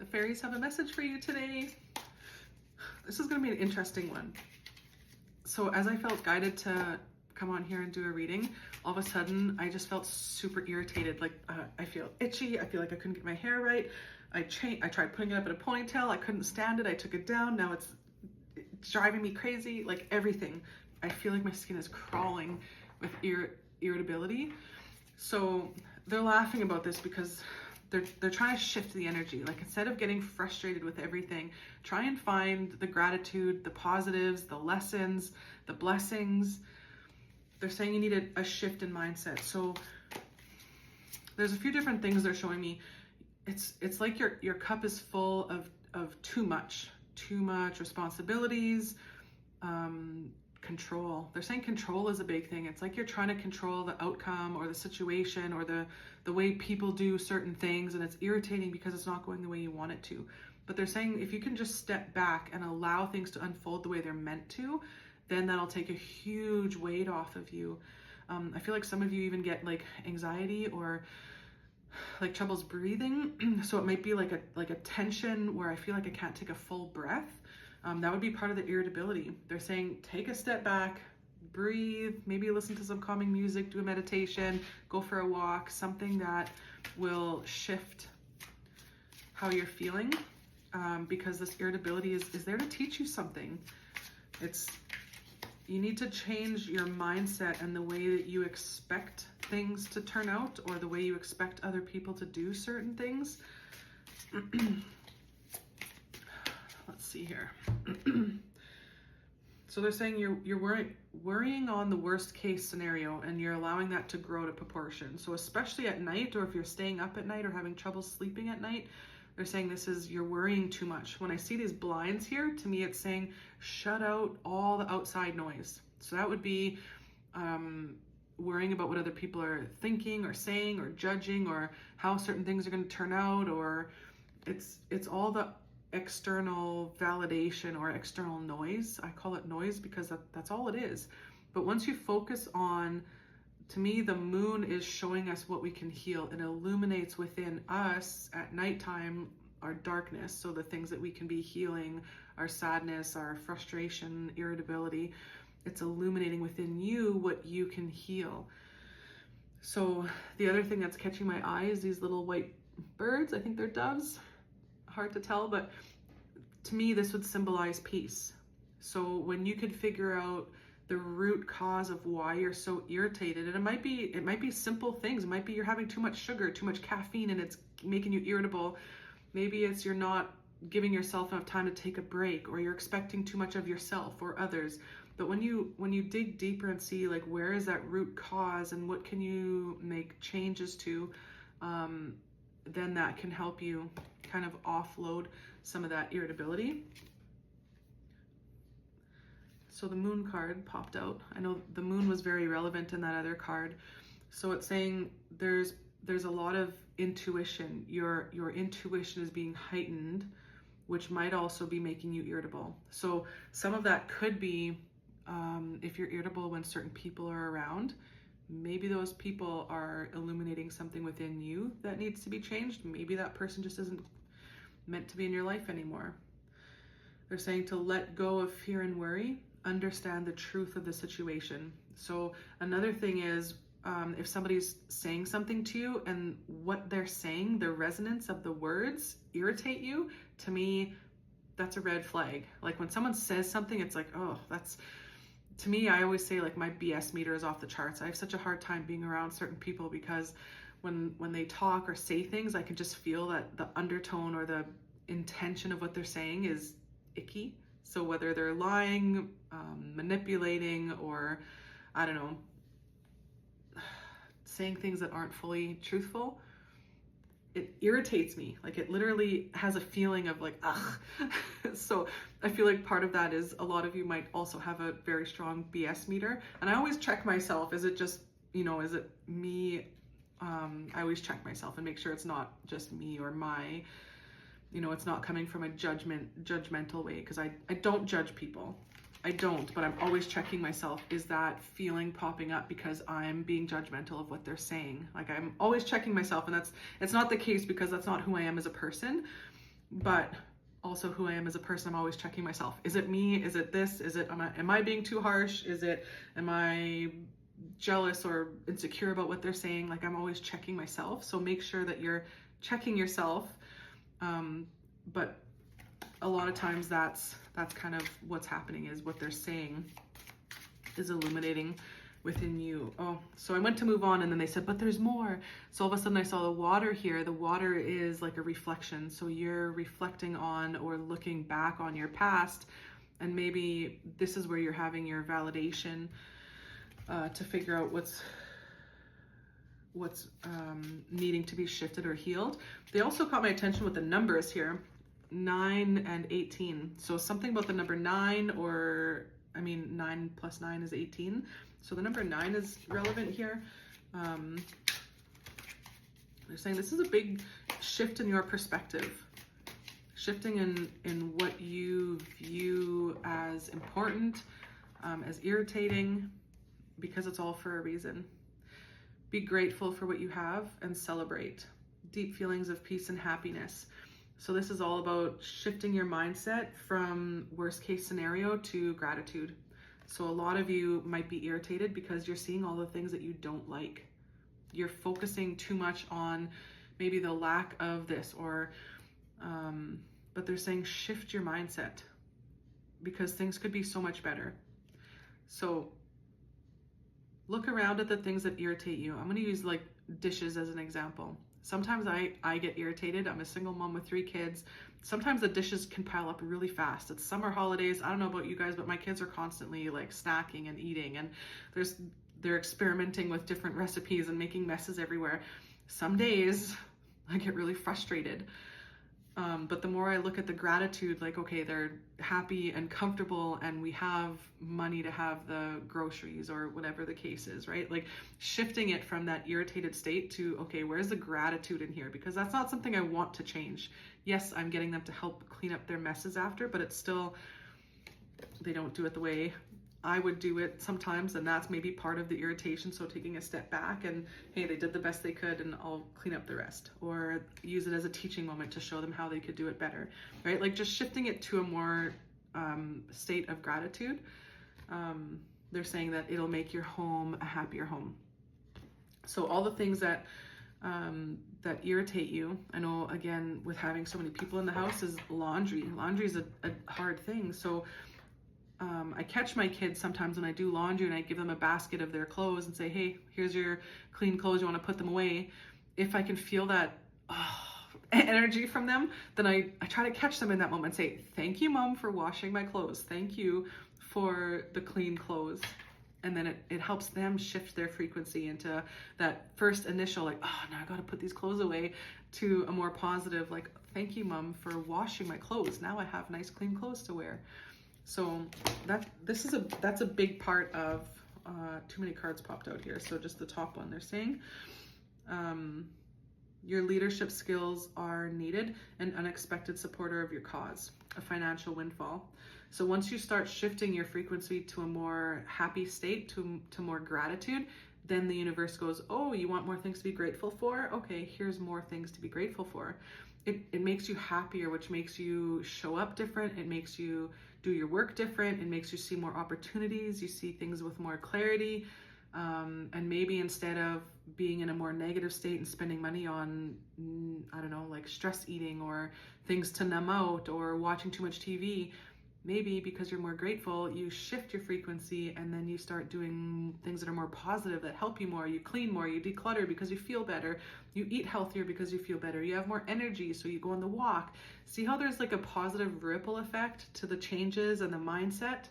The fairies have a message for you today. This is going to be an interesting one. So as I felt guided to come on here and do a reading, all of a sudden I just felt super irritated. Like I feel itchy. I feel like I couldn't get my hair right. I tried putting it up in a ponytail. I couldn't stand it. I took it down. Now it's driving me crazy. Like everything. I feel like my skin is crawling with irritability. So they're laughing about this because they're trying to shift the energy. Like instead of getting frustrated with everything, try and find the gratitude, the positives, the lessons, the blessings. They're saying you need a shift in mindset. So there's a few different things they're showing me. It's like your cup is full of too much responsibilities, control. They're saying control is a big thing. It's like you're trying to control the outcome or the situation or the way people do certain things, and it's irritating because it's not going the way you want it to. But they're saying if you can just step back and allow things to unfold the way they're meant to, then that'll take a huge weight off of you. I feel like some of you even get like anxiety or like troubles breathing. So it might be like a tension where I feel like I can't take a full breath. That would be part of the irritability. They're saying take a step back, breathe, maybe listen to some calming music, do a meditation, go for a walk, something that will shift how you're feeling, because this irritability is there to teach you something. You need to change your mindset and the way that you expect things to turn out or the way you expect other people to do certain things. Let's see here. So they're saying you're worrying on the worst case scenario and you're allowing that to grow to proportion. So especially at night, or if you're staying up at night or having trouble sleeping at night, they're saying you're worrying too much. When I see these blinds here, to me it's saying shut out all the outside noise. So that would be worrying about what other people are thinking or saying or judging or how certain things are going to turn out, or it's all the external validation or external noise. I call it noise because that's all it is. But once you focus on, to me, the moon is showing us what we can heal. It illuminates within us at nighttime our darkness. So the things that we can be healing, our sadness, our frustration, irritability, it's illuminating within you what you can heal. So the other thing that's catching my eye is these little white birds. I think they're doves. Hard to tell, but to me this would symbolize peace. So when you could figure out the root cause of why you're so irritated, and it might be simple things. It might be you're having too much sugar, too much caffeine, and it's making you irritable. Maybe it's you're not giving yourself enough time to take a break, or you're expecting too much of yourself or others. But when you dig deeper and see like where is that root cause and what can you make changes to, then that can help you kind of offload some of that irritability. So the moon card popped out. I know the moon was very relevant in that other card. So it's saying there's a lot of intuition. Your intuition is being heightened, which might also be making you irritable. So some of that could be if you're irritable when certain people are around, maybe those people are illuminating something within you that needs to be changed. Maybe that person just isn't meant to be in your life anymore. They're saying to let go of fear and worry, understand the truth of the situation. So another thing is if somebody's saying something to you and what they're saying, the resonance of the words irritate you, to me, that's a red flag. Like when someone says something, it's like, oh, to me, I always say like my BS meter is off the charts. I have such a hard time being around certain people because when they talk or say things, I can just feel that the undertone or the intention of what they're saying is icky. So whether they're lying, manipulating, or I don't know, saying things that aren't fully truthful, it irritates me. Like it literally has a feeling of like, ugh. So I feel like part of that is a lot of you might also have a very strong BS meter. And I always check myself. Is it just, is it me? I always check myself and make sure it's not just me or my, it's not coming from a judgmental way, because I don't judge people. I don't, but I'm always checking myself. Is that feeling popping up because I'm being judgmental of what they're saying? Like I'm always checking myself, and it's not the case because that's not who I am as a person. but also who I am as a person. I'm always checking myself. Is it me? Is it this? Is it, am I being too harsh? Am I jealous or insecure about what they're saying? Like, I'm always checking myself. So make sure that you're checking yourself. But a lot of times that's kind of what's happening, is what they're saying is illuminating within you. Oh, so I went to move on, and then they said, but there's more. So all of a sudden I saw the water here. The water is like a reflection. So you're reflecting on or looking back on your past, and maybe this is where you're having your validation to figure out what's needing to be shifted or healed. They also caught my attention with the numbers here, 9 and 18. So something about the number 9, or 9 plus 9 is 18. So the number 9 is relevant here. They're saying this is a big shift in your perspective, shifting in what you view as important, as irritating, because it's all for a reason. Be grateful for what you have and celebrate. Deep feelings of peace and happiness. So this is all about shifting your mindset from worst case scenario to gratitude. So a lot of you might be irritated because you're seeing all the things that you don't like. You're focusing too much on maybe the lack of this, or, but they're saying shift your mindset, because things could be so much better. So look around at the things that irritate you. I'm going to use like dishes as an example. Sometimes I get irritated. I'm a single mom with 3 kids. Sometimes the dishes can pile up really fast. It's summer holidays. I don't know about you guys, but my kids are constantly like snacking and eating, and they're experimenting with different recipes and making messes everywhere. Some days I get really frustrated. But the more I look at the gratitude, like, okay, they're happy and comfortable, and we have money to have the groceries or whatever the case is, right? Like shifting it from that irritated state to, okay, where's the gratitude in here? Because that's not something I want to change. Yes, I'm getting them to help clean up their messes after, but it's still, they don't do it the way I would do it sometimes, and that's maybe part of the irritation. So taking a step back and, hey, they did the best they could, and I'll clean up the rest, or use it as a teaching moment to show them how they could do it better, right? Like just shifting it to a more state of gratitude. They're saying that it'll make your home a happier home. So all the things that that irritate you, I know, again, with having so many people in the house, is laundry. Laundry is a hard thing. So I catch my kids sometimes when I do laundry, and I give them a basket of their clothes and say, hey, here's your clean clothes, you want to put them away. If I can feel that energy from them, then I try to catch them in that moment and say, thank you, Mom, for washing my clothes. Thank you for the clean clothes. And then it helps them shift their frequency into that first initial, like, oh, now I got to put these clothes away, to a more positive, like, thank you, Mom, for washing my clothes. Now I have nice, clean clothes to wear. So that's a big part of, too many cards popped out here. So just the top one, they're saying, your leadership skills are needed, an unexpected supporter of your cause, a financial windfall. So once you start shifting your frequency to a more happy state, to more gratitude, then the universe goes, oh, you want more things to be grateful for? Okay, here's more things to be grateful for. It makes you happier, which makes you show up different. It makes you do your work different. It makes you see more opportunities. You see things with more clarity. And maybe instead of being in a more negative state and spending money on, I don't know, like stress eating or things to numb out or watching too much TV, maybe because you're more grateful, you shift your frequency, and then you start doing things that are more positive, that help you more. You clean more, you declutter because you feel better. You eat healthier because you feel better. You have more energy, so you go on the walk. See how there's like a positive ripple effect to the changes and the mindset?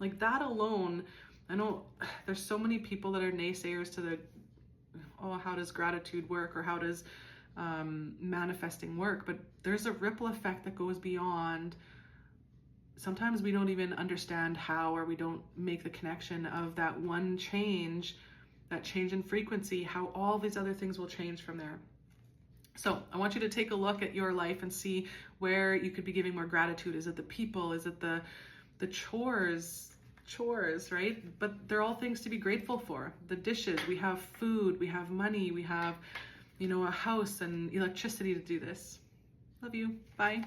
Like that alone, I know there's so many people that are naysayers to the, oh, how does gratitude work, or how does manifesting work? But there's a ripple effect that goes beyond. Sometimes we don't even understand how, or we don't make the connection of that one change, that change in frequency, how all these other things will change from there. So I want you to take a look at your life and see where you could be giving more gratitude. Is it the people? Is it the chores, right? But they're all things to be grateful for. The dishes, we have food, we have money, we have, a house and electricity to do this. Love you. Bye.